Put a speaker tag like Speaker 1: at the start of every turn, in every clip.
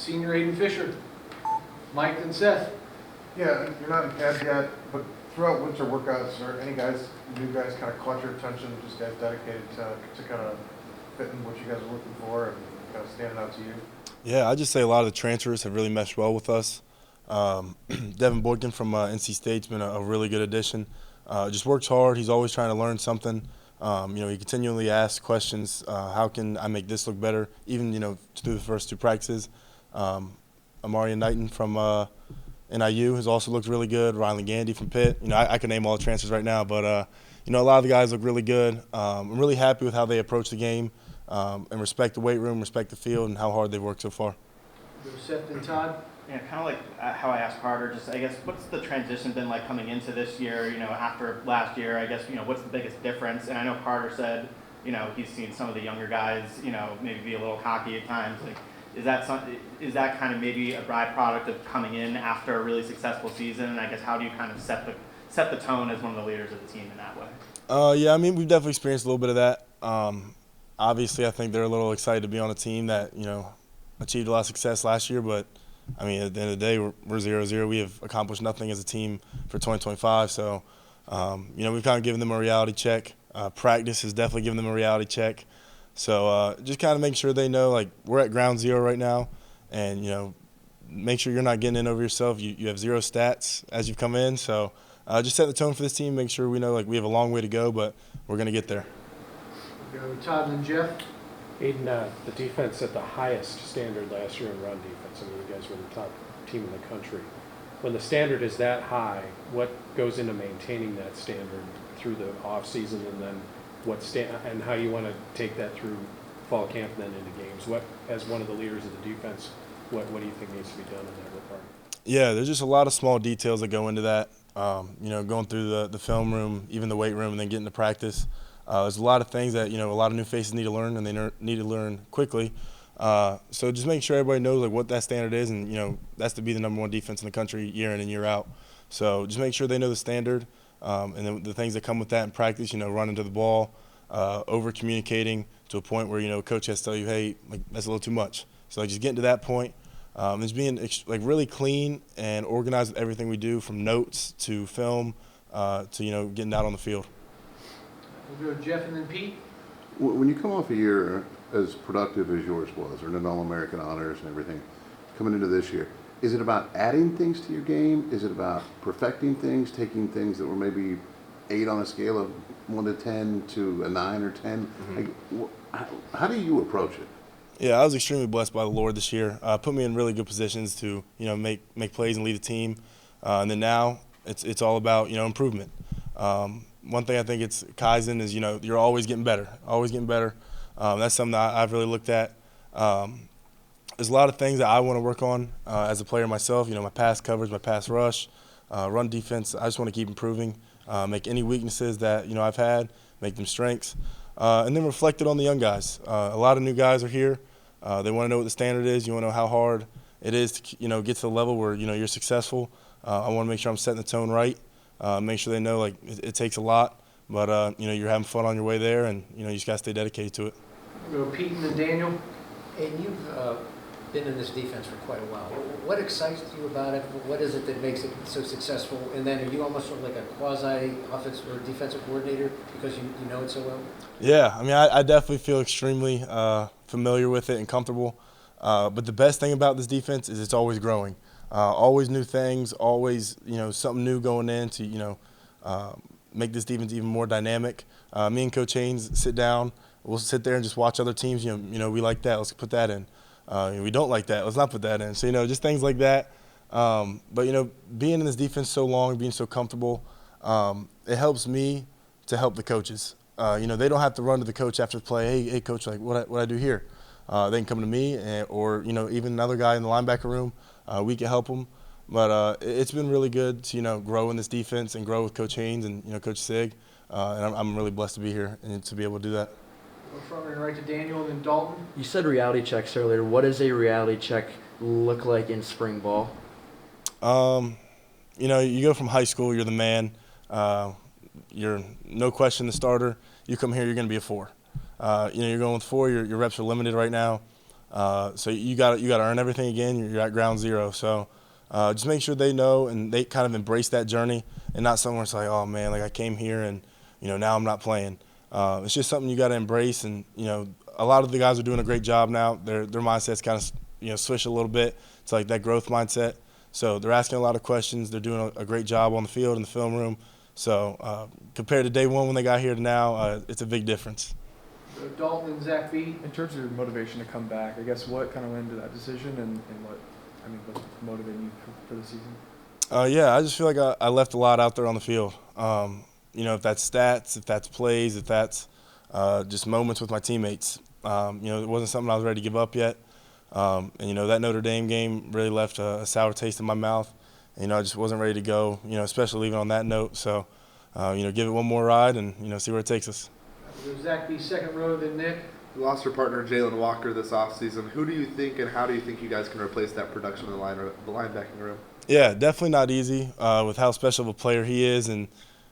Speaker 1: Senior Aiden Fisher, Mike and Seth.
Speaker 2: Yeah, you're not in pads yet, but throughout winter workouts, are any guys, new guys, kind of caught your attention? Just guys dedicated to kind of fitting what you guys are looking for and kind of standing out to you?
Speaker 3: Yeah, I just say a lot of the transfers have really meshed well with us. Devin Boykin from NC State's been a really good addition. Just works hard. He's always trying to learn something. He continually asks questions. How can I make this look better? Even through the first two practices. Amari Knighton from NIU has also looked really good. Rylan Gandy from Pitt. I could name all the transfers right now, but a lot of the guys look really good. I'm really happy with how they approach the game and respect the weight room, respect the field, and how hard they've worked so far.
Speaker 1: Seth and Todd.
Speaker 4: Yeah, kind of like how I asked Carter, just I guess what's the transition been like coming into this year, after last year, I guess, what's the biggest difference? And I know Carter said, he's seen some of the younger guys, maybe be a little cocky at times. Like, is that kind of maybe a byproduct of coming in after a really successful season? And I guess how do you kind of set the tone as one of the leaders of the team in that way?
Speaker 3: Yeah, we've definitely experienced a little bit of that. Obviously, I think they're a little excited to be on a team that, achieved a lot of success last year, but at the end of the day, we're 0-0. We have accomplished nothing as a team for 2025. So, we've kind of given them a reality check. Practice has definitely given them a reality check. So, just kind of make sure they know, like, we're at ground zero right now. And, make sure you're not getting in over yourself. You have zero stats as you've come in. So, just set the tone for this team. Make sure we know, like, we have a long way to go, but we're going to get there.
Speaker 1: We'll go Todd and Jeff.
Speaker 5: Aiden, the defense set the highest standard last year in run defense. You guys were the top team in the country. When the standard is that high, what goes into maintaining that standard through the off season, and then and how you want to take that through fall camp and then into games? What, as one of the leaders of the defense, what do you think needs to be done in that regard?
Speaker 3: Yeah, there's just a lot of small details that go into that. Going through the film room, even the weight room, and then getting to practice. There's a lot of things that, a lot of new faces need to learn, and they need to learn quickly. So just make sure everybody knows, like, what that standard is, and, that's to be the #1 defense in the country year in and year out. So just make sure they know the standard, and then the things that come with that in practice, running to the ball, over-communicating to a point where, coach has to tell you, hey, like, that's a little too much. So, like, just getting to that point. Just being, really clean and organized with everything we do, from notes to film to, getting out on the field.
Speaker 1: We'll go Jeff and then Pete.
Speaker 6: When you come off a year as productive as yours was, earning All-American honors and everything, coming into this year, is it about adding things to your game? Is it about perfecting things, taking things that were maybe 8 on a scale of 1 to 10 to a 9 or 10? Mm-hmm. Like, how do you approach it?
Speaker 3: Yeah, I was extremely blessed by the Lord this year. Put me in really good positions to, make plays and lead the team. And then now it's all about, improvement. One thing I think it's Kaizen is, you're always getting better, always getting better. That's something that I've really looked at. There's a lot of things that I want to work on as a player myself. My pass coverage, my pass rush, run defense. I just want to keep improving, make any weaknesses that, I've had, make them strengths. And then reflect it on the young guys. A lot of new guys are here. They want to know what the standard is. You want to know how hard it is to, get to the level where, you're successful. I want to make sure I'm setting the tone right. Make sure they know, like, it takes a lot, but, you're having fun on your way there, and, you just got to stay dedicated to it.
Speaker 1: We'll go Pete and then Daniel.
Speaker 7: And you've been in this defense for quite a while. What excites you about it? What is it that makes it so successful? And then are you almost sort of like a quasi-offensive or defensive coordinator because you know it so well?
Speaker 3: Yeah, I definitely feel extremely familiar with it and comfortable. But the best thing about this defense is it's always growing. Always new things, always, something new going in to, make this defense even more dynamic. Me and Coach Haynes sit down. We'll sit there and just watch other teams. We like that. Let's put that in. We don't like that. Let's not put that in. So, just things like that. But, being in this defense so long, being so comfortable, it helps me to help the coaches. They don't have to run to the coach after the play. Hey, coach, like, what I do here? They can come to me or, even another guy in the linebacker room. We can help them. But it's been really good to, grow in this defense and grow with Coach Haynes and, Coach Sig. And I'm really blessed to be here and to be able to do that.
Speaker 1: Go front and right to Daniel and then Dalton.
Speaker 8: You said reality checks earlier. What does a reality check look like in spring ball?
Speaker 3: You go from high school, you're the man. You're no question the starter. You come here, you're going to be a 4. You're going with 4. Your reps are limited right now. So you got to earn everything again. You're at ground zero. So just make sure they know and they kind of embrace that journey, and not somewhere it's like, oh man, like I came here and now I'm not playing. It's just something you got to embrace, and a lot of the guys are doing a great job now. Their mindset's kind of switch a little bit. It's like that growth mindset. So they're asking a lot of questions. They're doing a great job on the field in the film room. So compared to day one when they got here to now, it's a big difference.
Speaker 1: Go Dalton and Zach B.
Speaker 9: In terms of your motivation to come back, I guess what kind of went into that decision and what's motivating you for the season?
Speaker 3: Yeah, I just feel like I left a lot out there on the field. If that's stats, if that's plays, if that's just moments with my teammates. It wasn't something I was ready to give up yet. And that Notre Dame game really left a sour taste in my mouth. I just wasn't ready to go, especially leaving on that note. So, give it one more ride and, see where it takes us.
Speaker 1: Go Zach B. second row, then Nick.
Speaker 10: You lost your partner Jalen Walker this offseason. Who do you think and how do you think you guys can replace that production in the linebacking room?
Speaker 3: Yeah, definitely not easy with how special of a player he is. And,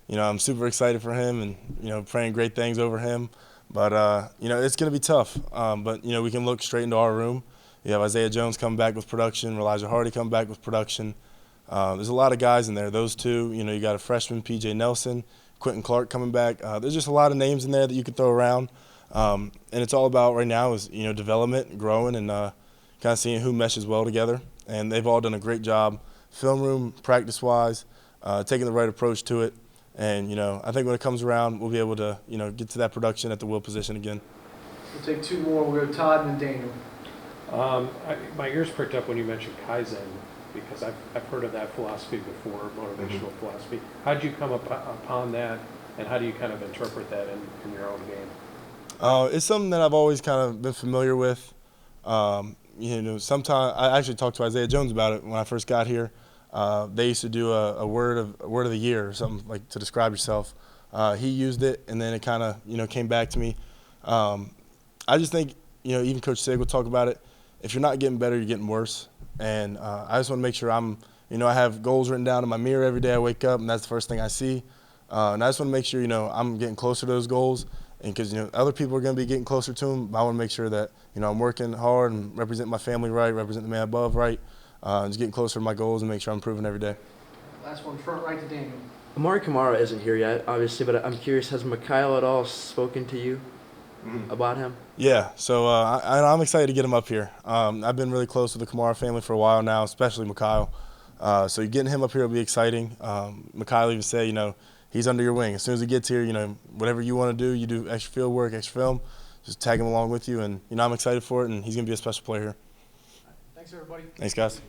Speaker 3: I'm super excited for him and, praying great things over him. But, it's going to be tough. But, we can look straight into our room. You have Isaiah Jones coming back with production, Elijah Hardy coming back with production. There's a lot of guys in there. Those two, you got a freshman, P.J. Nelson, Quentin Clark coming back. There's just a lot of names in there that you could throw around. And it's all about right now is, development, growing, and kind of seeing who meshes well together. And they've all done a great job, film room, practice-wise, taking the right approach to it. And, I think when it comes around, we'll be able to, get to that production at the will position again.
Speaker 1: We'll take two more. We'll go Todd and then Daniel.
Speaker 5: My ears perked up when you mentioned Kaizen, because I've heard of that philosophy before, motivational philosophy. How did you come upon that, and how do you kind of interpret that in your own game?
Speaker 3: It's something that I've always kind of been familiar with. Sometimes I actually talked to Isaiah Jones about it when I first got here. They used to do a word of the year or something like to describe yourself. He used it, and then it kind of came back to me. I just think even Coach Sig will talk about it. If you're not getting better, you're getting worse. And I just want to make sure I have goals written down in my mirror every day I wake up, and that's the first thing I see. And I just want to make sure, I'm getting closer to those goals. And because, other people are going to be getting closer to them, but I want to make sure that, I'm working hard and representing my family right, representing the man above right, just getting closer to my goals and make sure I'm improving every day.
Speaker 1: Last one, front right to Daniel.
Speaker 8: Amari Kamara isn't here yet, obviously, but I'm curious, has Mikhail at all spoken to you about him?
Speaker 3: Yeah, so I'm excited to get him up here. I've been really close with the Kamara family for a while now, especially Mikhail. So getting him up here will be exciting. Mikhail even said, he's under your wing. As soon as he gets here, whatever you want to do, you do extra field work, extra film, just tag him along with you. And, I'm excited for it, and he's going to be a special player here.
Speaker 1: Thanks, everybody.
Speaker 3: Thanks, guys.